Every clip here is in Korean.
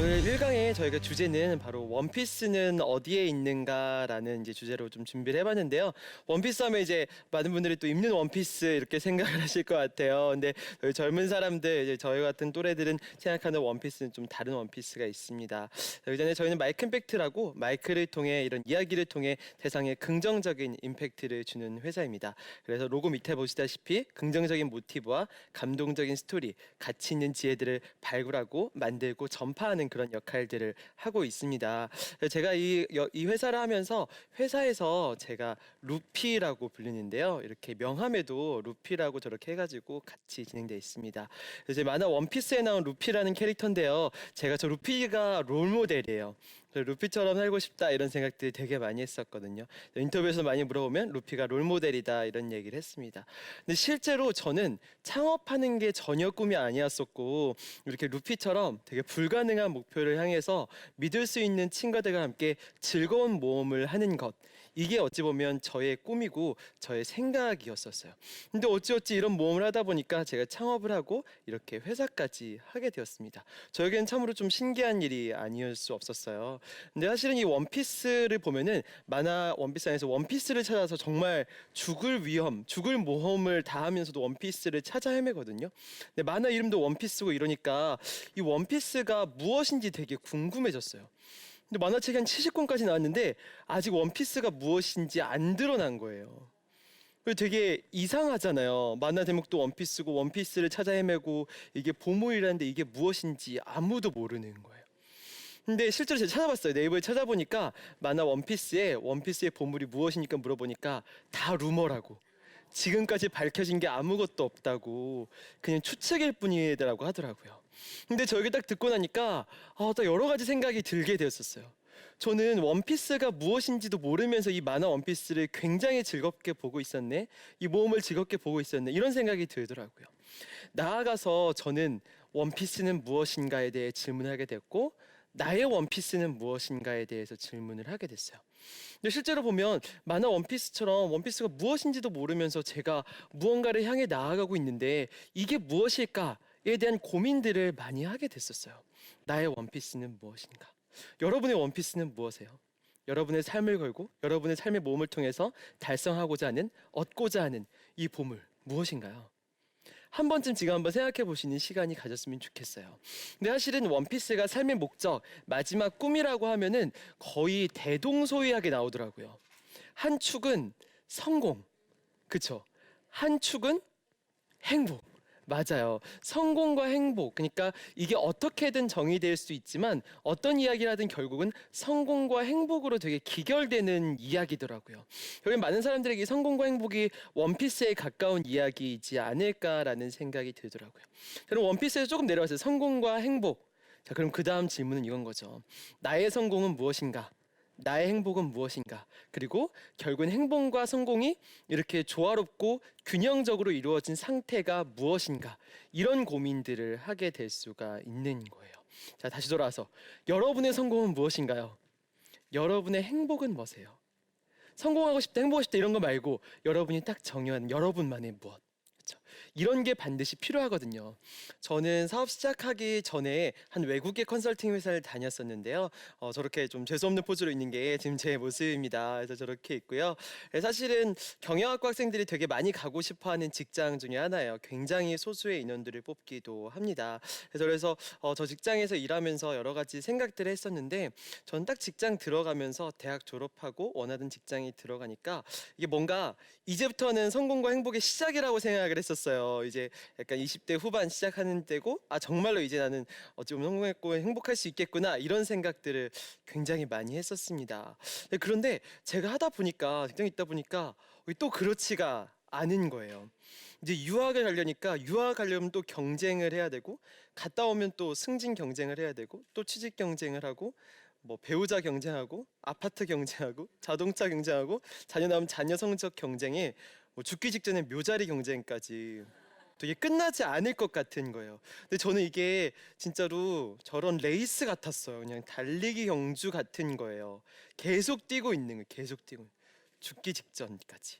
오늘 1강의 저희가 주제는 바로 원피스는 어디에 있는가라는 이제 주제로 좀 준비를 해봤는데요. 원피스 하면 이제 많은 분들이 또 입는 원피스 이렇게 생각을 하실 것 같아요. 근데 저희 젊은 사람들, 이제 저희 같은 또래들은 생각하는 원피스는 좀 다른 원피스가 있습니다. 그 전에 저희는 마이크 임팩트라고 마이크를 통해 이런 이야기를 통해 세상에 긍정적인 임팩트를 주는 회사입니다. 그래서 로고 밑에 보시다시피 긍정적인 모티브와 감동적인 스토리, 가치 있는 지혜들을 발굴하고 만들고 전파하는 그런 역할들을 하고 있습니다. 제가 이 회사를 하면서 회사에서 제가 루피라고 불리는데요. 이렇게 명함에도 루피라고 저렇게 해가지고 같이 진행되어 있습니다. 이제 만화 원피스에 나온 루피라는 캐릭터인데요. 제가 저 루피가 롤 모델이에요. 루피처럼 살고 싶다 이런 생각들이 되게 많이 했었거든요. 인터뷰에서 많이 물어보면 루피가 롤 모델이다 이런 얘기를 했습니다. 근데 실제로 저는 창업하는 게 전혀 꿈이 아니었었고 이렇게 루피처럼 되게 불가능한 목표를 향해서 믿을 수 있는 친구들과 함께 즐거운 모험을 하는 것, 이게 어찌 보면 저의 꿈이고 저의 생각이었었어요. 근데 어찌어찌 이런 모험을 하다 보니까 제가 창업을 하고 이렇게 회사까지 하게 되었습니다. 저에겐 참으로 좀 신기한 일이 아니었을 수 없었어요. 근데 사실은 이 원피스를 보면은 만화 원피스 안에서 원피스를 찾아서 정말 죽을 위험, 죽을 모험을 다하면서도 원피스를 찾아 헤매거든요. 근데 만화 이름도 원피스고 이러니까 이 원피스가 무엇인지 되게 궁금해졌어요. 근데 만화책이 한 70권까지 나왔는데 아직 원피스가 무엇인지 안 드러난 거예요. 그리고 되게 이상하잖아요. 만화 제목도 원피스고 원피스를 찾아 헤매고 이게 보물이라는데 이게 무엇인지 아무도 모르는 거예요. 근데 실제로 제가 찾아봤어요. 네이버에 찾아보니까 만화 원피스의 보물이 무엇이니까 물어보니까 다 루머라고, 지금까지 밝혀진 게 아무것도 없다고, 그냥 추측일 뿐이라고 하더라고요. 근데 저 얘기 딱 듣고 나니까 또 여러 가지 생각이 들게 되었었어요. 저는 원피스가 무엇인지도 모르면서 이 만화 원피스를 굉장히 즐겁게 보고 있었네, 이 모험을 즐겁게 보고 있었네, 이런 생각이 들더라고요. 나아가서 저는 원피스는 무엇인가에 대해 질문하게 됐고 나의 원피스는 무엇인가에 대해서 질문을 하게 됐어요. 근데 실제로 보면 만화 원피스처럼 원피스가 무엇인지도 모르면서 제가 무언가를 향해 나아가고 있는데 이게 무엇일까에 대한 고민들을 많이 하게 됐었어요. 나의 원피스는 무엇인가? 여러분의 원피스는 무엇이에요? 여러분의 삶을 걸고 여러분의 삶의 모험을 통해서 달성하고자 하는, 얻고자 하는 이 보물 무엇인가요? 한 번쯤 지금 한번 생각해 보시는 시간이 가졌으면 좋겠어요. 근데 사실은 원피스가 삶의 목적, 마지막 꿈이라고 하면은 거의 대동소이하게 나오더라고요. 한 축은 성공, 그쵸? 한 축은 행복. 맞아요. 성공과 행복. 그러니까 이게 어떻게든 정의될 수 있지만 어떤 이야기를 하든 결국은 성공과 행복으로 되게 기결되는 이야기더라고요. 결국 많은 사람들에게 성공과 행복이 원피스에 가까운 이야기이지 않을까라는 생각이 들더라고요. 저는 원피스에서 조금 내려왔어요. 성공과 행복. 자, 그럼 그 다음 질문은 이건 거죠. 나의 성공은 무엇인가? 나의 행복은 무엇인가? 그리고 결국은 행복과 성공이 이렇게 조화롭고 균형적으로 이루어진 상태가 무엇인가? 이런 고민들을 하게 될 수가 있는 거예요. 자, 다시 돌아와서 여러분의 성공은 무엇인가요? 여러분의 행복은 뭐세요? 성공하고 싶다, 행복하고 싶다 이런 거 말고 여러분이 딱 정의한 여러분만의 무엇. 그렇죠. 이런 게 반드시 필요하거든요. 저는 사업 시작하기 전에 한 외국의 컨설팅 회사를 다녔었는데요. 저렇게 좀 재수없는 포즈로 있는 게 지금 제 모습입니다. 그래서 저렇게 있고요. 사실은 경영학과 학생들이 되게 많이 가고 싶어하는 직장 중에 하나예요. 굉장히 소수의 인원들을 뽑기도 합니다. 그래서 저 직장에서 일하면서 여러 가지 생각들을 했었는데 저는 딱 직장 들어가면서 대학 졸업하고 원하던 직장에 들어가니까 이게 뭔가 이제부터는 성공과 행복의 시작이라고 생각을 했었어요. 이제 약간 20대 후반 시작하는 때고 정말로 이제 나는 어찌 보면 성공했고 행복할 수 있겠구나 이런 생각들을 굉장히 많이 했었습니다. 그런데 제가 하다 보니까 직장에 있다 보니까 또 그렇지가 않은 거예요. 이제 유학을 가려니까 유학 가려면 또 경쟁을 해야 되고 갔다 오면 또 승진 경쟁을 해야 되고 또 취직 경쟁을 하고 뭐 배우자 경쟁하고 아파트 경쟁하고 자동차 경쟁하고 자녀 낳으면 자녀 성적 경쟁에 뭐 죽기 직전에 묘자리 경쟁까지 또 이게 끝나지 않을 것 같은 거예요. 근데 저는 이게 진짜로 저런 레이스 같았어요. 그냥 달리기 경주 같은 거예요. 계속 뛰고 있는 거예요. 계속 뛰고 죽기 직전까지.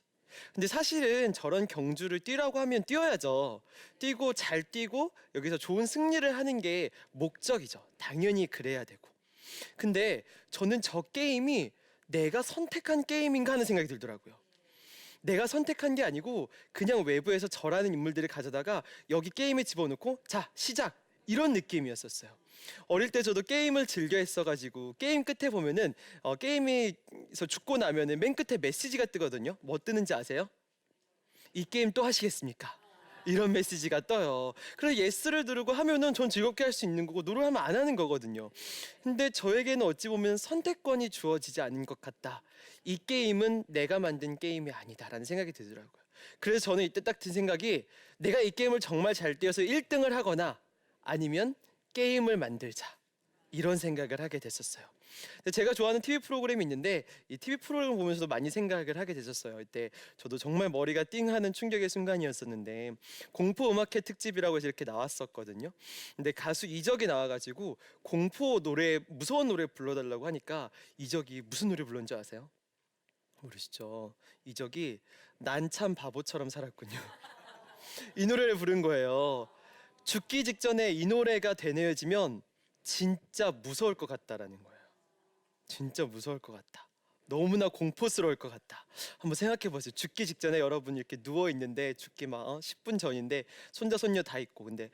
근데 사실은 저런 경주를 뛰라고 하면 뛰어야죠. 뛰고 잘 뛰고 여기서 좋은 승리를 하는 게 목적이죠. 당연히 그래야 되고. 근데 저는 저 게임이 내가 선택한 게임인가 하는 생각이 들더라고요. 내가 선택한 게 아니고 그냥 외부에서 저라는 인물들을 가져다가 여기 게임에 집어넣고 자 시작 이런 느낌이었었어요. 어릴 때 저도 게임을 즐겨 했어가지고 게임 끝에 보면은 게임에서 죽고 나면은 맨 끝에 메시지가 뜨거든요. 뭐 뜨는지 아세요? 이 게임 또 하시겠습니까? 이런 메시지가 떠요. 그래서 예스를 누르고 하면은 전 즐겁게 할 수 있는 거고 노를 하면 안 하는 거거든요. 근데 저에게는 어찌 보면 선택권이 주어지지 않은 것 같다. 이 게임은 내가 만든 게임이 아니다라는 생각이 들더라고요. 그래서 저는 이때 딱 든 생각이 내가 이 게임을 정말 잘 뛰어서 1등을 하거나 아니면 게임을 만들자. 이런 생각을 하게 됐었어요. 근데 제가 좋아하는 TV 프로그램이 있는데 이 TV 프로그램을 보면서도 많이 생각을 하게 됐었어요. 이때 저도 정말 머리가 띵하는 충격의 순간이었었는데 공포 음악회 특집이라고 해서 이렇게 나왔었거든요. 근데 가수 이적이 나와가지고 공포 노래 무서운 노래 불러달라고 하니까 이적이 무슨 노래 불렀는지 아세요? 모르시죠? 이적이 난 참 바보처럼 살았군요. 이 노래를 부른 거예요. 죽기 직전에 이 노래가 되뇌어지면 진짜 무서울 것 같다라는 거예요. 진짜 무서울 것 같다. 너무나 공포스러울 것 같다. 한번 생각해 보세요. 죽기 직전에 여러분 이렇게 누워 있는데 죽기 막 10분 전인데 손자 손녀 다 있고 근데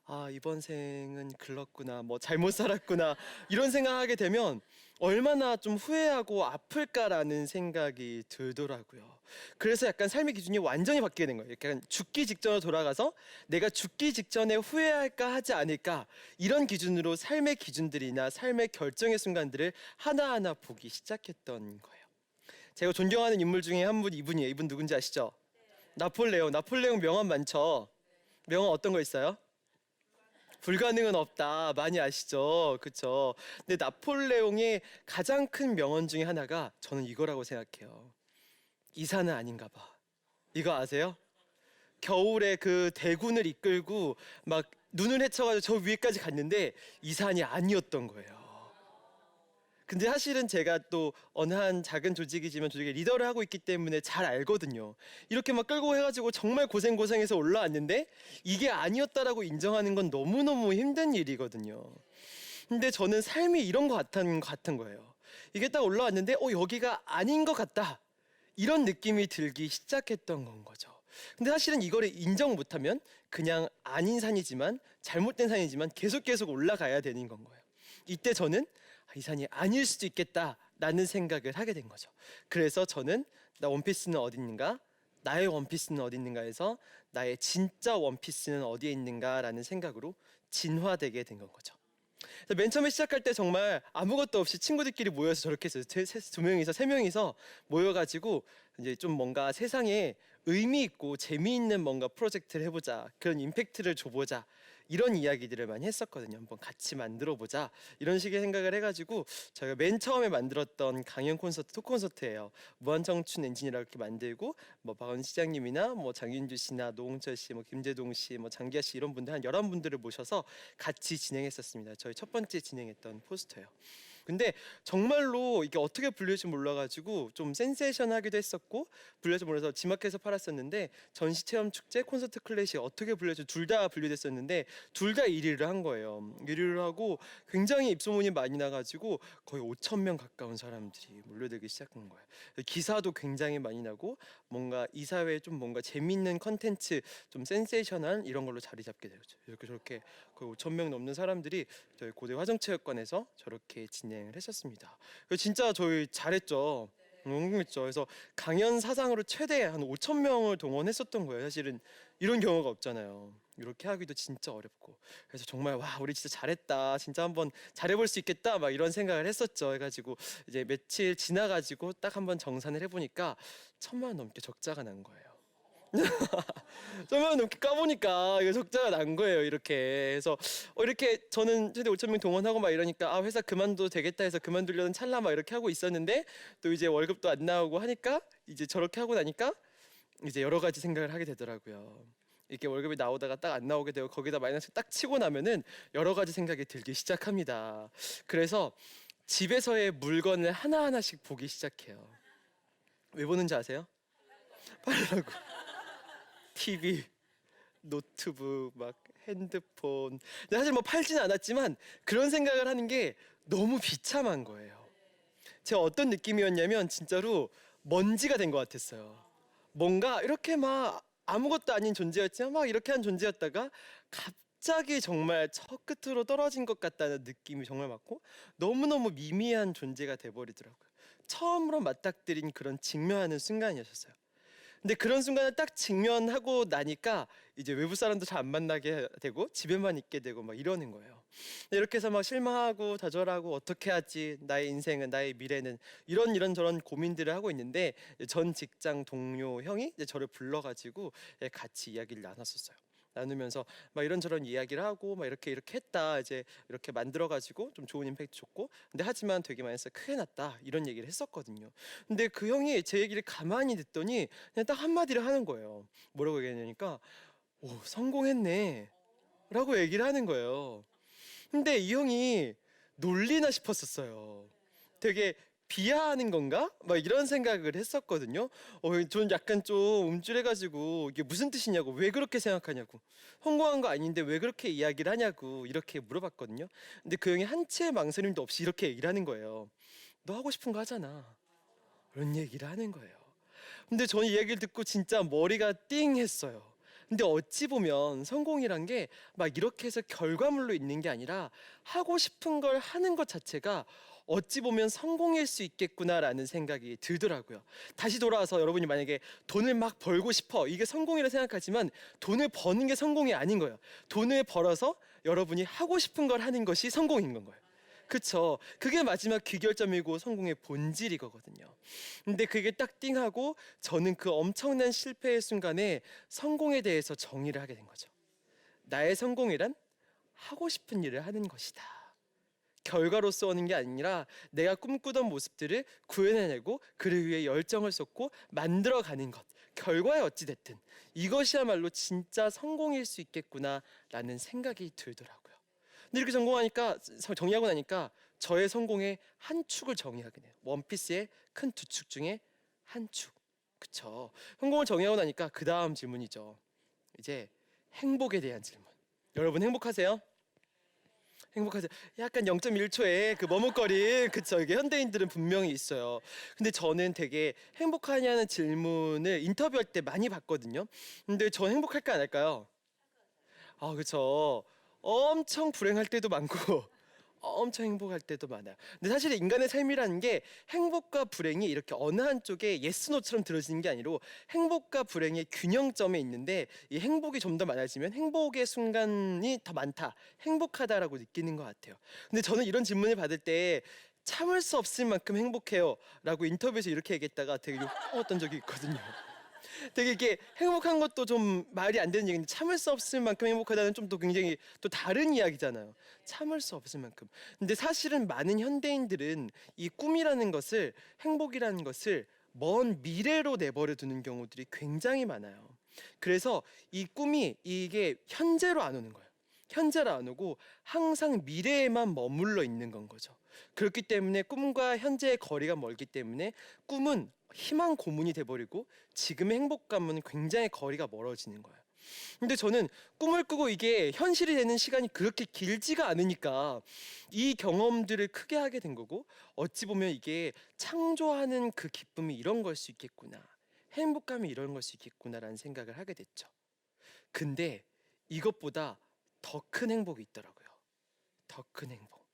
아 이번 생은 글렀구나 뭐 잘못 살았구나 이런 생각하게 되면 얼마나 좀 후회하고 아플까라는 생각이 들더라고요. 그래서 약간 삶의 기준이 완전히 바뀌게 된 거예요. 약간 죽기 직전으로 돌아가서 내가 죽기 직전에 후회할까 하지 않을까 이런 기준으로 삶의 기준들이나 삶의 결정의 순간들을 하나하나 보기 시작했던 거예요. 제가 존경하는 인물 중에 한 분 이분이에요. 이분 누군지 아시죠? 나폴레옹. 나폴레옹 명언 많죠. 명언 어떤 거 있어요? 불가능은 없다. 많이 아시죠? 그쵸? 근데 나폴레옹의 가장 큰 명언 중에 하나가 저는 이거라고 생각해요. 이사는 아닌가 봐. 이거 아세요? 겨울에 그 대군을 이끌고 막 눈을 헤쳐가지고 저 위에까지 갔는데 이산이 아니었던 거예요. 근데 사실은 제가 또 어느 한 작은 조직이지만 조직의 리더를 하고 있기 때문에 잘 알거든요. 이렇게 막 끌고 해가지고 정말 고생해서 올라왔는데 이게 아니었다라고 인정하는 건 너무너무 힘든 일이거든요. 근데 저는 삶이 이런 것 같은 거예요. 이게 딱 올라왔는데 여기가 아닌 것 같다. 이런 느낌이 들기 시작했던 건 거죠. 근데 사실은 이거를 인정 못하면 그냥 아닌 산이지만 잘못된 산이지만 계속 올라가야 되는 건 거예요. 이때 저는 이 산이 아닐 수도 있겠다라는 생각을 하게 된 거죠. 그래서 저는 나 원피스는 어디 있는가? 나의 원피스는 어디 있는가에서 나의 진짜 원피스는 어디에 있는가라는 생각으로 진화되게 된 건 거죠. 맨 처음에 시작할 때 정말 아무것도 없이 친구들끼리 모여서 저렇게 했어요. 두 명이서 세 명이서 모여가지고 이제 좀 뭔가 세상에 의미 있고 재미있는 뭔가 프로젝트를 해보자, 그런 임팩트를 줘보자 이런 이야기들을 많이 했었거든요. 한번 같이 만들어 보자 이런 식의 생각을 해가지고 저희가 맨 처음에 만들었던 강연 콘서트, 토크 콘서트예요. 무한청춘 엔진이라고 이렇게 만들고 뭐 박원 시장님이나 뭐 장윤주 씨나 노홍철 씨, 뭐 김재동 씨, 뭐 장기하 씨 이런 분들 한 11분들을 모셔서 같이 진행했었습니다. 저희 첫 번째 진행했던 포스터예요. 근데 정말로 이게 어떻게 불릴지 몰라가지고 좀 센세이션하기도 했었고 불릴지 몰라서 지마켓에서 팔았었는데 전시 체험 축제 콘서트 클래식 어떻게 불릴지 둘 다 분류됐었는데 둘 다 1위를 한 거예요. 1위를 하고 굉장히 입소문이 많이 나가지고 거의 5천 명 가까운 사람들이 몰려들기 시작한 거예요. 기사도 굉장히 많이 나고 뭔가 이 사회에 좀 뭔가 재밌는 컨텐츠 좀 센세이션한 이런 걸로 자리 잡게 되죠. 이렇게 저렇게 거의 5천 명 넘는 사람들이 저희 고대 화정체육관에서 저렇게 진행을 했었습니다. 진짜 저희 잘했죠. 궁금했죠. 그래서 강연 사상으로 최대 한 5천 명을 동원했었던 거예요. 사실은 이런 경우가 없잖아요. 이렇게 하기도 진짜 어렵고 그래서 정말 와 우리 진짜 잘했다 진짜 한번 잘해볼 수 있겠다 막 이런 생각을 했었죠. 해가지고 이제 며칠 지나가지고 딱 한번 정산을 해보니까 1,000만 원 넘게 적자가 난 거예요. 1,000만 원 넘게 까보니까 이거 적자가 난 거예요. 이렇게 해서 이렇게 저는 최대 5천 명 동원하고 막 이러니까 회사 그만둬도 되겠다 해서 그만두려는 찰나 막 이렇게 하고 있었는데 또 이제 월급도 안 나오고 하니까 이제 저렇게 하고 나니까 이제 여러 가지 생각을 하게 되더라고요. 이렇게 월급이 나오다가 딱 안 나오게 되고 거기다 마이너스 딱 치고 나면은 여러 가지 생각이 들기 시작합니다. 그래서 집에서의 물건을 하나하나씩 보기 시작해요. 왜 보는지 아세요? 팔으라고. TV, 노트북, 막 핸드폰. 근데 사실 뭐 팔지는 않았지만 그런 생각을 하는 게 너무 비참한 거예요. 제가 어떤 느낌이었냐면 진짜로 먼지가 된 것 같았어요. 뭔가 이렇게 막 아무것도 아닌 존재였지만 막 이렇게 한 존재였다가 갑자기 정말 저 끝으로 떨어진 것 같다는 느낌이 정말 많고 너무너무 미미한 존재가 돼버리더라고요. 처음으로 맞닥뜨린 그런 직면하는 순간이었어요. 근데 그런 순간을 딱 직면하고 나니까 이제 외부 사람도 잘 안 만나게 되고 집에만 있게 되고 막 이러는 거예요. 이렇게 해서 막 실망하고 좌절하고 어떻게 하지, 나의 인생은, 나의 미래는, 이런 저런 고민들을 하고 있는데 전 직장 동료 형이 이제 저를 불러가지고 같이 이야기를 나눴었어요. 나누면서 막 이런저런 이야기를 하고 막 이렇게 했다, 이제 이렇게 만들어가지고 좀 좋은 임팩트 줬고, 근데 하지만 되게 많이 해서 크게 났다, 이런 얘기를 했었거든요. 근데 그 형이 제 얘기를 가만히 듣더니 그냥 딱 한마디를 하는 거예요. 뭐라고 얘기하냐니까 오, 성공했네 라고 얘기를 하는 거예요. 근데 이 형이 놀리나 싶었었어요. 되게 비하하는 건가? 막 이런 생각을 했었거든요. 전 약간 좀 움찔해가지고 이게 무슨 뜻이냐고, 왜 그렇게 생각하냐고, 성공한 거 아닌데 왜 그렇게 이야기를 하냐고 이렇게 물어봤거든요. 근데 그 형이 한 채의 망설임도 없이 이렇게 얘기를 하는 거예요. 너 하고 싶은 거 하잖아. 그런 얘기를 하는 거예요. 근데 저는 이 얘기를 듣고 진짜 머리가 띵 했어요. 근데 어찌 보면 성공이란 게 막 이렇게 해서 결과물로 있는 게 아니라 하고 싶은 걸 하는 것 자체가 어찌 보면 성공일 수 있겠구나라는 생각이 들더라고요. 다시 돌아와서 여러분이 만약에 돈을 막 벌고 싶어, 이게 성공이라 생각하지만 돈을 버는 게 성공이 아닌 거예요. 돈을 벌어서 여러분이 하고 싶은 걸 하는 것이 성공인 건 거예요. 그쵸? 그게 마지막 귀결점이고 성공의 본질이거든요. 근데 그게 딱 띵하고 저는 그 엄청난 실패의 순간에 성공에 대해서 정의를 하게 된 거죠. 나의 성공이란 하고 싶은 일을 하는 것이다. 결과로서 오는 게 아니라 내가 꿈꾸던 모습들을 구현해내고 그를 위해 열정을 쏟고 만들어가는 것. 결과에 어찌 됐든 이것이야말로 진짜 성공일 수 있겠구나라는 생각이 들더라고요. 근데 이렇게 정리하고 나니까 저의 성공의 한 축을 정의하게 돼요. 원피스의 큰 두 축 중에 한 축. 그쵸? 성공을 정의하고 나니까 그 다음 질문이죠. 이제 행복에 대한 질문. 여러분 행복하세요? 행복하세요? 약간 0.1초에 그 머뭇거림, 그쵸? 이게 현대인들은 분명히 있어요. 근데 저는 되게 행복하냐는 질문을 인터뷰할 때 많이 받거든요. 근데 저 행복할까 안 할까요? 아, 그쵸. 엄청 불행할 때도 많고 엄청 행복할 때도 많아요. 근데 사실 인간의 삶이라는 게 행복과 불행이 이렇게 어느 한쪽에 예스노처럼 들어지는 게 아니고 행복과 불행의 균형점에 있는데, 이 행복이 좀 더 많아지면 행복의 순간이 더 많다, 행복하다라고 느끼는 것 같아요. 근데 저는 이런 질문을 받을 때 참을 수 없을 만큼 행복해요 라고 인터뷰에서 이렇게 얘기했다가 되게 욕먹었던 적이 있거든요. 되게 이게 행복한 것도 좀 말이 안 되는 얘기인데 참을 수 없을 만큼 행복하다는 좀 또 굉장히 또 다른 이야기잖아요. 참을 수 없을 만큼. 근데 사실은 많은 현대인들은 이 꿈이라는 것을, 행복이라는 것을 먼 미래로 내버려 두는 경우들이 굉장히 많아요. 그래서 이 꿈이 이게 현재로 안 오는 거예요. 현재로 안 오고 항상 미래에만 머물러 있는 건 거죠. 그렇기 때문에 꿈과 현재의 거리가 멀기 때문에 꿈은 희망 고문이 돼버리고 지금의 행복감은 굉장히 거리가 멀어지는 거예요. 근데 저는 꿈을 꾸고 이게 현실이 되는 시간이 그렇게 길지가 않으니까 이 경험들을 크게 하게 된 거고, 어찌 보면 이게 창조하는 그 기쁨이 이런 걸 수 있겠구나, 행복감이 이런 걸 수 있겠구나라는 생각을 하게 됐죠. 근데 이것보다 더 큰 행복이 있더라고요. 더 큰 행복.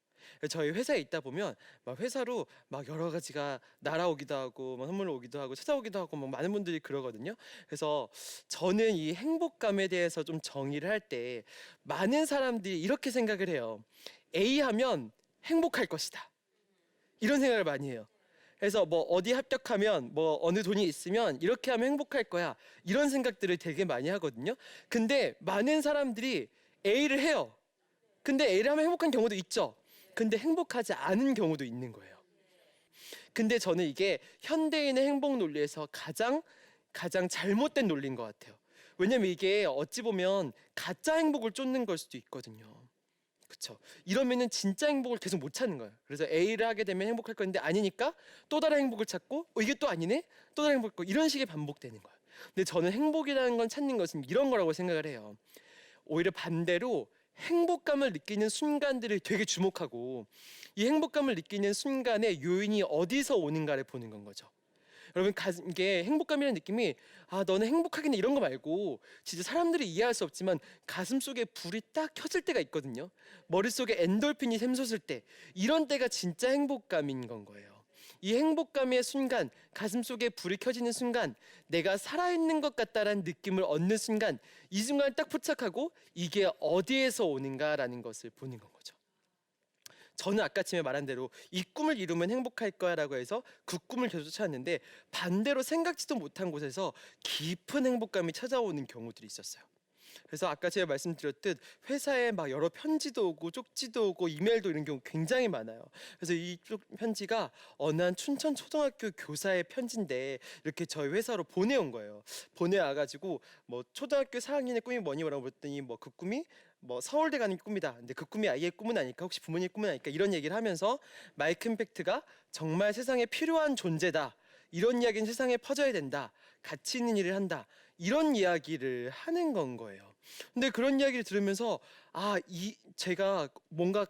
저희 회사에 있다 보면 막 회사로 막 여러 가지가 날아오기도 하고 막 선물 오기도 하고 찾아오기도 하고 막 많은 분들이 그러거든요. 그래서 저는 이 행복감에 대해서 좀 정의를 할 때 많은 사람들이 이렇게 생각을 해요. A 하면 행복할 것이다, 이런 생각을 많이 해요. 그래서 뭐 어디 합격하면 뭐 어느 돈이 있으면 이렇게 하면 행복할 거야, 이런 생각들을 되게 많이 하거든요. 근데 많은 사람들이 A를 해요. 근데 A를 하면 행복한 경우도 있죠. 근데 행복하지 않은 경우도 있는 거예요. 근데 저는 이게 현대인의 행복 논리에서 가장 잘못된 논리인 것 같아요. 왜냐면 이게 어찌 보면 가짜 행복을 쫓는 걸 수도 있거든요. 그렇죠. 이러면은 진짜 행복을 계속 못 찾는 거예요. 그래서 A를 하게 되면 행복할 건데 아니니까 또 다른 행복을 찾고 이게 또 아니네, 또 다른 행복을 찾고, 이런 식의 반복되는 거예요. 근데 저는 행복이라는 건 찾는 것은 이런 거라고 생각을 해요. 오히려 반대로 행복감을 느끼는 순간들을 되게 주목하고 이 행복감을 느끼는 순간의 요인이 어디서 오는가를 보는 건 거죠. 여러분 이게 행복감이라는 느낌이 너는 행복하겠네 이런 거 말고 진짜 사람들이 이해할 수 없지만 가슴속에 불이 딱 켜질 때가 있거든요. 머릿속에 엔돌핀이 샘솟을 때 이런 때가 진짜 행복감인 건 거예요. 이 행복감의 순간, 가슴속에 불이 켜지는 순간, 내가 살아있는 것 같다라는 느낌을 얻는 순간, 이 순간을 딱 포착하고 이게 어디에서 오는가라는 것을 보는 건 거죠. 저는 아까 전에 말한 대로 이 꿈을 이루면 행복할 거야라고 해서 그 꿈을 계속 쫓아왔는데 반대로 생각지도 못한 곳에서 깊은 행복감이 찾아오는 경우들이 있었어요. 그래서 아까 제가 말씀드렸듯 회사에 막 여러 편지도 오고 쪽지도 오고 이메일도 이런 경우 굉장히 많아요. 그래서 이 편지가 어느 한 춘천 초등학교 교사의 편지인데 이렇게 저희 회사로 보내온 거예요. 보내와가지고 뭐 초등학교 4학년의 꿈이 뭐라고 물었더니 뭐 그 꿈이 뭐 서울대 가는 꿈이다. 근데 그 꿈이 아이의 꿈은 아닐까? 혹시 부모님 꿈은 아닐까? 이런 얘기를 하면서 마이크 임팩트가 정말 세상에 필요한 존재다. 이런 이야기는 세상에 퍼져야 된다. 가치 있는 일을 한다. 이런 이야기를 하는 건 거예요. 근데 그런 이야기를 들으면서 제가 뭔가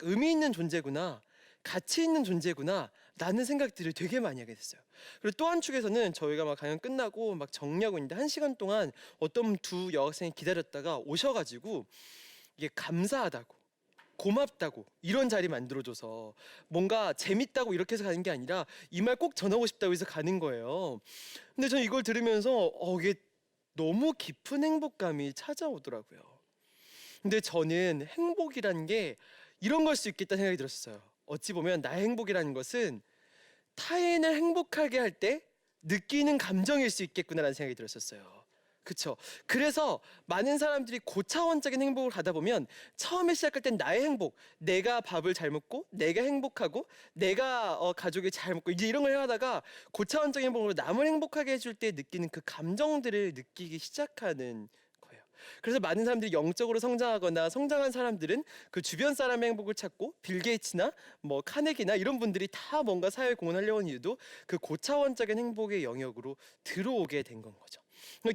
의미 있는 존재구나. 가치 있는 존재구나. 라는 생각들을 되게 많이 하게 됐어요. 그리고 또 한 축에서는 저희가 막 강연 끝나고 막 정리하고 있는데 1시간 동안 어떤 두 여학생이 기다렸다가 오셔가지고 이게 감사하다고 고맙다고 이런 자리 만들어줘서 뭔가 재밌다고 이렇게 해서 가는 게 아니라 이 말 꼭 전하고 싶다고 해서 가는 거예요. 근데 저는 이걸 들으면서 이게 너무 깊은 행복감이 찾아오더라고요. 근데 저는 행복이란 게 이런 걸 수 있겠다 생각이 들었어요. 어찌 보면 나의 행복이라는 것은 타인을 행복하게 할 때 느끼는 감정일 수 있겠구나라는 생각이 들었었어요. 그쵸? 그래서 많은 사람들이 고차원적인 행복을 가다 보면 처음에 시작할 땐 나의 행복, 내가 밥을 잘 먹고 내가 행복하고 내가 가족이 잘 먹고 이제 이런 걸 하다가 고차원적인 행복으로 남을 행복하게 해줄 때 느끼는 그 감정들을 느끼기 시작하는 거예요. 그래서 많은 사람들이 영적으로 성장하거나 성장한 사람들은 그 주변 사람의 행복을 찾고 빌 게이츠나 뭐 카네기나 이런 분들이 다 뭔가 사회에 공헌하려는 이유도 그 고차원적인 행복의 영역으로 들어오게 된 건 거죠.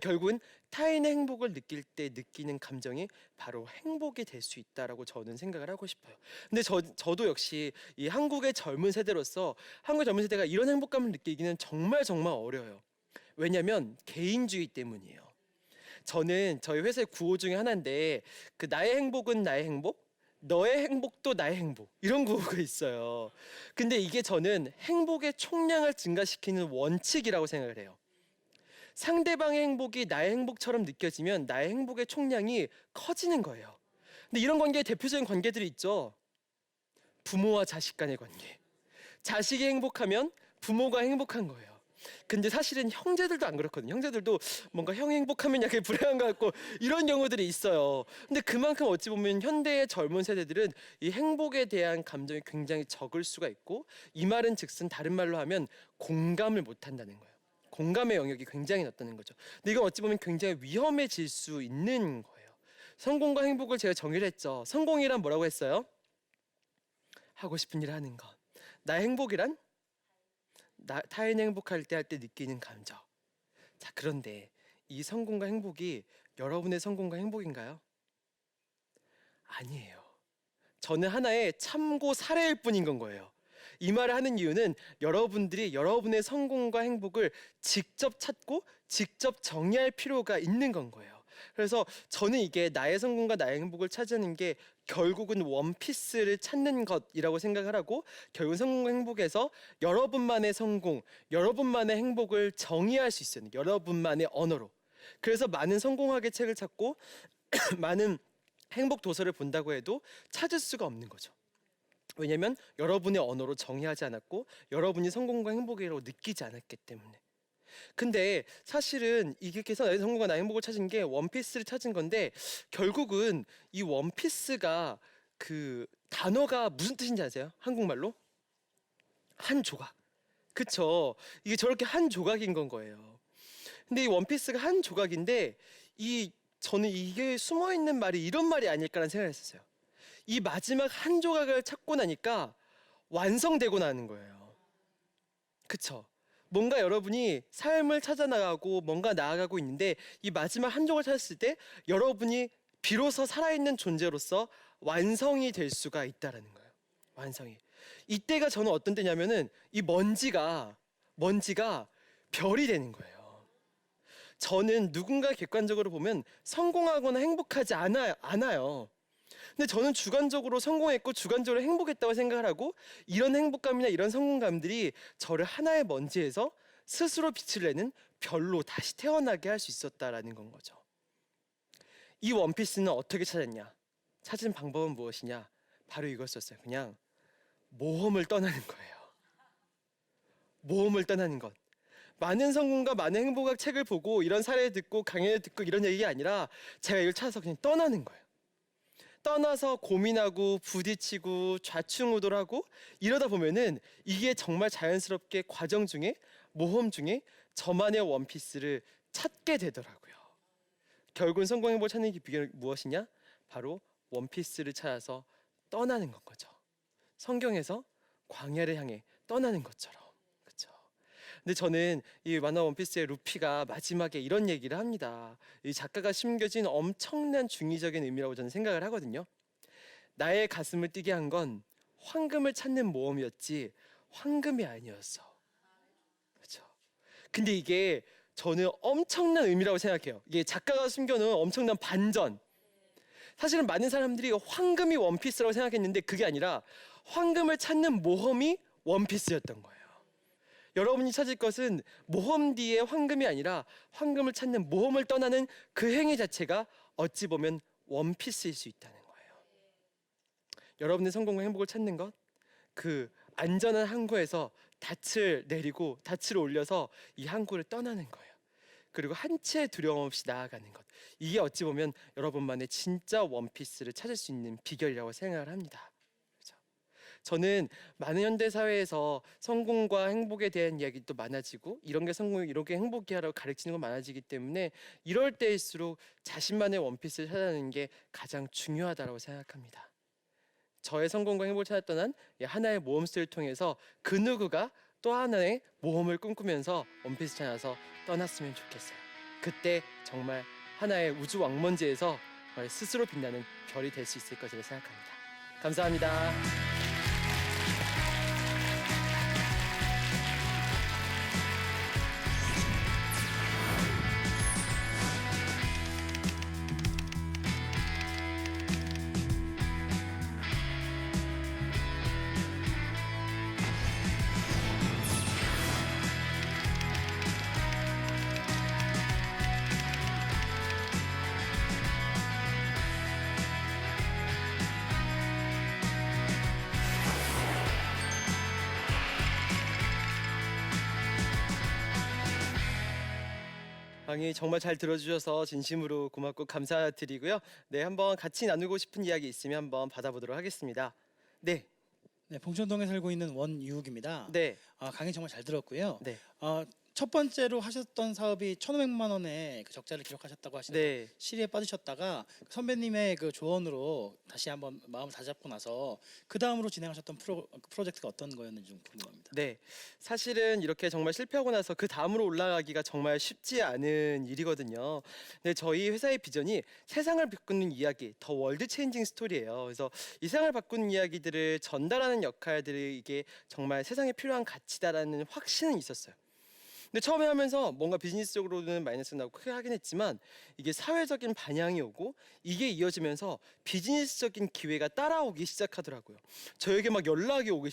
결국은 타인의 행복을 느낄 때 느끼는 감정이 바로 행복이 될 수 있다라고 저는 생각을 하고 싶어요. 근데 저도 역시 이 한국의 젊은 세대로서 한국 젊은 세대가 이런 행복감을 느끼기는 정말 정말 어려워요. 왜냐하면 개인주의 때문이에요. 저는 저희 회사의 구호 중에 하나인데 그 나의 행복은 나의 행복, 너의 행복도 나의 행복 이런 구호가 있어요. 근데 이게 저는 행복의 총량을 증가시키는 원칙이라고 생각을 해요. 상대방의 행복이 나의 행복처럼 느껴지면 나의 행복의 총량이 커지는 거예요. 근데 이런 관계의 대표적인 관계들이 있죠. 부모와 자식 간의 관계. 자식이 행복하면 부모가 행복한 거예요. 근데 사실은 형제들도 안 그렇거든요. 형제들도 뭔가 형이 행복하면 약간 불행한 것 같고 이런 경우들이 있어요. 근데 그만큼 어찌 보면 현대의 젊은 세대들은 이 행복에 대한 감정이 굉장히 적을 수가 있고 이 말은 즉슨 다른 말로 하면 공감을 못 한다는 거예요. 공감의 영역이 굉장히 낮다는 거죠. 근데 이건 어찌 보면 굉장히 위험해질 수 있는 거예요. 성공과 행복을 제가 정의를 했죠. 성공이란 뭐라고 했어요? 하고 싶은 일을 하는 것. 나의 행복이란 타인 행복할 때 느끼는 감정. 자, 그런데 이 성공과 행복이 여러분의 성공과 행복인가요? 아니에요. 저는 하나의 참고 사례일 뿐인 건 거예요. 이 말을 하는 이유는 여러분들이 여러분의 성공과 행복을 직접 찾고 직접 정의할 필요가 있는 건 거예요. 그래서 저는 이게 나의 성공과 나의 행복을 찾는 게 결국은 원피스를 찾는 것이라고 생각을 하고 결국 성공과 행복에서 여러분만의 성공, 여러분만의 행복을 정의할 수 있어요. 여러분만의 언어로. 그래서 많은 성공학의 책을 찾고 많은 행복 도서를 본다고 해도 찾을 수가 없는 거죠. 왜냐하면 여러분의 언어로 정의하지 않았고 여러분이 성공과 행복이라고 느끼지 않았기 때문에. 근데 사실은 이렇게 해서 나의 성공과 나의 행복을 찾은 게 원피스를 찾은 건데 결국은 이 원피스가 그 단어가 무슨 뜻인지 아세요? 한국말로? 한 조각. 그쵸? 이게 저렇게 한 조각인 건 거예요. 근데 이 원피스가 한 조각인데 저는 이게 숨어 있는 말이 이런 말이 아닐까라는 생각을 했었어요. 이 마지막 한 조각을 찾고 나니까 완성되고 나는 거예요. 그쵸? 뭔가 여러분이 삶을 찾아 나가고 뭔가 나아가고 있는데 이 마지막 한 쪽을 찾았을 때 여러분이 비로소 살아있는 존재로서 완성이 될 수가 있다라는 거예요. 완성이. 이때가 저는 어떤 때냐면은 이 먼지가 별이 되는 거예요. 저는 누군가 객관적으로 보면 성공하거나 행복하지 않아요. 근데 저는 주관적으로 성공했고 주관적으로 행복했다고 생각을 하고 이런 행복감이나 이런 성공감들이 저를 하나의 먼지에서 스스로 빛을 내는 별로 다시 태어나게 할 수 있었다라는 건 거죠. 이 원피스는 어떻게 찾았냐? 찾은 방법은 무엇이냐? 바로 이것이었어요. 그냥 모험을 떠나는 거예요. 모험을 떠나는 것. 많은 성공과 많은 행복학 책을 보고 이런 사례를 듣고 강연을 듣고 이런 얘기가 아니라 제가 이걸 찾아서 그냥 떠나는 거예요. 떠나서 고민하고 부딪히고 좌충우돌하고 이러다 보면은 이게 정말 자연스럽게 과정 중에 모험 중에 저만의 원피스를 찾게 되더라고요. 결국은 성공 행복을 찾는 게 비결이 무엇이냐? 바로 원피스를 찾아서 떠나는 건 거죠. 성경에서 광야를 향해 떠나는 것처럼. 그렇죠? 근데 저는 이 만화 원피스의 루피가 마지막에 이런 얘기를 합니다. 이 작가가 심겨진 엄청난 중의적인 의미라고 저는 생각을 하거든요. 나의 가슴을 뛰게 한 건 황금을 찾는 모험이었지 황금이 아니었어. 그렇죠? 근데 이게 저는 엄청난 의미라고 생각해요. 이게 작가가 숨겨놓은 엄청난 반전. 사실은 많은 사람들이 황금이 원피스라고 생각했는데 그게 아니라 황금을 찾는 모험이 원피스였던 거예요. 여러분이 찾을 것은 모험 뒤에 황금이 아니라 황금을 찾는 모험을 떠나는 그 행위 자체가 어찌 보면 원피스일 수 있다는 거예요. 여러분의 성공과 행복을 찾는 것, 그 안전한 항구에서 닻을 내리고 닻을 올려서 이 항구를 떠나는 거예요. 그리고 한 채 두려움 없이 나아가는 것. 이게 어찌 보면 여러분만의 진짜 원피스를 찾을 수 있는 비결이라고 생각을 합니다. 그렇죠? 저는 많은 현대 사회에서 성공과 행복에 대한 이야기도 많아지고 이런 게 성공, 이런 게 행복이야라고 가르치는 거 많아지기 때문에 이럴 때일수록 자신만의 원피스를 찾아내는 게 가장 중요하다고 생각합니다. 저의 성공과 행복을 찾았던 한 하나의 모험스를 통해서 그 누구가 또 하나의 모험을 꿈꾸면서 원피스 찾아서 떠났으면 좋겠어요. 그때 정말 하나의 우주 왕먼지에서 스스로 빛나는 별이 될 수 있을 것이라고 생각합니다. 감사합니다. 강의 정말 잘 들어주셔서 진심으로 고맙고 감사드리고요. 네, 한번 같이 나누고 싶은 이야기 있으면 한번 받아보도록 하겠습니다. 네, 네, 봉천동에 살고 있는 원유욱입니다. 네, 강의 정말 잘 들었고요. 네, 첫 번째로 하셨던 사업이 1,500만 원의 그 적자를 기록하셨다고 하시는 네. 시리에 빠지셨다가 선배님의 그 조언으로 다시 한번 마음을 다잡고 나서 그 다음으로 진행하셨던 프로젝트가 어떤 거였는지 좀 궁금합니다. 네, 사실은 이렇게 정말 실패하고 나서 그 다음으로 올라가기가 정말 쉽지 않은 일이거든요. 근데 저희 회사의 비전이 세상을 바꾸는 이야기, 더 월드 체인징 스토리예요. 그래서 이 세상을 바꾸는 이야기들을 전달하는 역할들이 이게 정말 세상에 필요한 가치다라는 확신은 있었어요. 근데 처음에 하면서 뭔가 비즈니스적으로는 마이너스 나고 크게 하긴 했지만 이게 사회적인 반향이 오고 이게 이어지면서 비즈니스적인 기회가 따라오기 시작하더라고요. 저에게 막 연락이 오기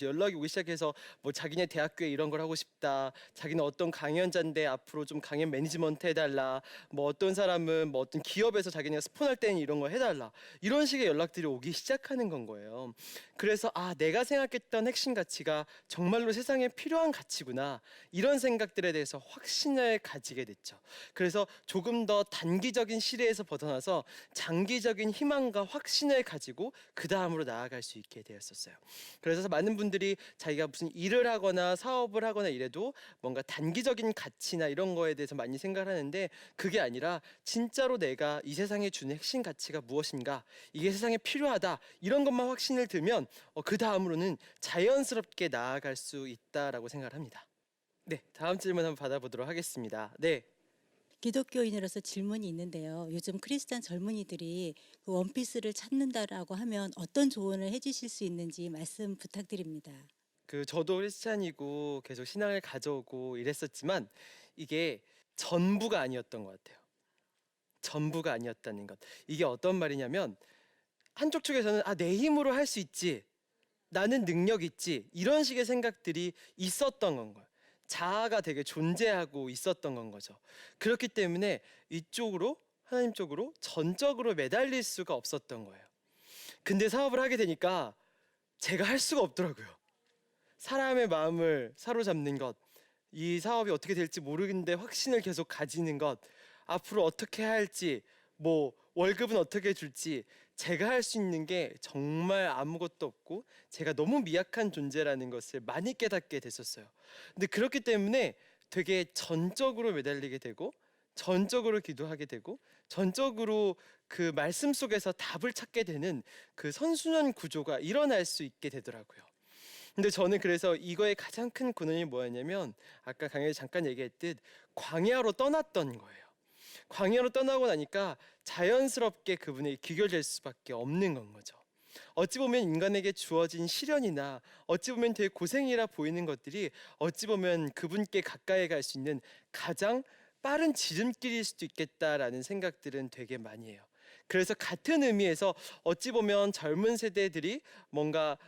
시작해서 뭐 자기네 대학교에 이런 걸 하고 싶다. 자기는 어떤 강연자인데 앞으로 좀 강연 매니지먼트 해달라. 뭐 어떤 사람은 뭐 어떤 기업에서 자기네가 스폰할 때는 이런 거 해달라. 이런 식의 연락들이 오기 시작하는 건 거예요. 그래서 내가 생각했던 핵심 가치가 정말로 세상에 필요한 가치구나. 이런 생각들에 대해서 확신을 가지게 됐죠. 그래서 조금 더 단기적인 시대에서 벗어나서 장기적인 희망과 확신을 가지고 그 다음으로 나아갈 수 있게 되었었어요. 그래서 많은 분들이 자기가 무슨 일을 하거나 사업을 하거나 이래도 뭔가 단기적인 가치나 이런 거에 대해서 많이 생각을 하는데 그게 아니라 진짜로 내가 이 세상에 주는 핵심 가치가 무엇인가, 이게 세상에 필요하다, 이런 것만 확신을 들면 그 다음으로는 자연스럽게 나아갈 수 있다라고 생각을 합니다. 네, 다음 질문 한번 받아보도록 하겠습니다. 네. 기독교인으로서 질문이 있는데요. 요즘 크리스찬 젊은이들이 그 원피스를 찾는다라고 하면 어떤 조언을 해주실 수 있는지 말씀 부탁드립니다. 저도 크리스찬이고 계속 신앙을 가져오고 이랬었지만 이게 전부가 아니었던 것 같아요. 전부가 아니었다는 것. 이게 어떤 말이냐면 한쪽 측에서는 내 힘으로 할 수 있지. 나는 능력 있지. 이런 식의 생각들이 있었던 건 거예요. 자아가 되게 존재하고 있었던 건 거죠. 그렇기 때문에 이쪽으로 하나님 쪽으로 전적으로 매달릴 수가 없었던 거예요. 근데 사업을 하게 되니까 제가 할 수가 없더라고요. 사람의 마음을 사로잡는 것, 이 사업이 어떻게 될지 모르겠는데 확신을 계속 가지는 것, 앞으로 어떻게 해야 할지, 뭐 월급은 어떻게 줄지, 제가 할 수 있는 게 정말 아무것도 없고 제가 너무 미약한 존재라는 것을 많이 깨닫게 됐었어요. 근데 그렇기 때문에 되게 전적으로 매달리게 되고 전적으로 기도하게 되고 전적으로 그 말씀 속에서 답을 찾게 되는 그 선순환 구조가 일어날 수 있게 되더라고요. 근데 저는 그래서 이거의 가장 큰 근원이 뭐였냐면 아까 강의에 잠깐 얘기했듯 광야로 떠났던 거예요. 광야로 떠나고 나니까 자연스럽게 그분에게 귀결될 수밖에 없는 건 거죠. 어찌 보면 인간에게 주어진 시련이나 어찌 보면 되게 고생이라 보이는 것들이 어찌 보면 그분께 가까이 갈 수 있는 가장 빠른 지름길일 수도 있겠다라는 생각들은 되게 많이 해요. 그래서 같은 의미에서 어찌 보면 젊은 세대들이 뭔가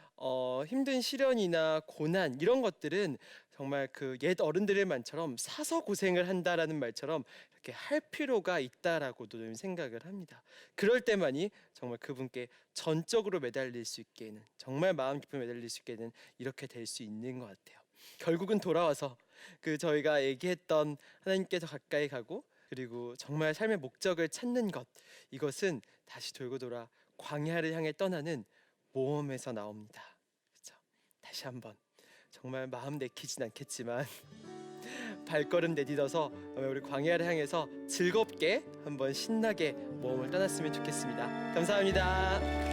힘든 시련이나 고난 이런 것들은 정말 그 옛 어른들의 말처럼 사서 고생을 한다라는 말처럼 이렇게 할 필요가 있다라고도 좀 생각을 합니다. 그럴 때만이 정말 그분께 전적으로 매달릴 수 있게는 정말 마음 깊이 매달릴 수 있게는 이렇게 될 수 있는 것 같아요. 결국은 돌아와서 저희가 얘기했던 하나님께서 가까이 가고 그리고 정말 삶의 목적을 찾는 것, 이것은 다시 돌고 돌아 광야를 향해 떠나는 모험에서 나옵니다. 그렇죠? 다시 한번 정말 마음 내키진 않겠지만 발걸음 내딛어서 우리 광야를 향해서 즐겁게 한번 신나게 모험을 떠났으면 좋겠습니다. 감사합니다.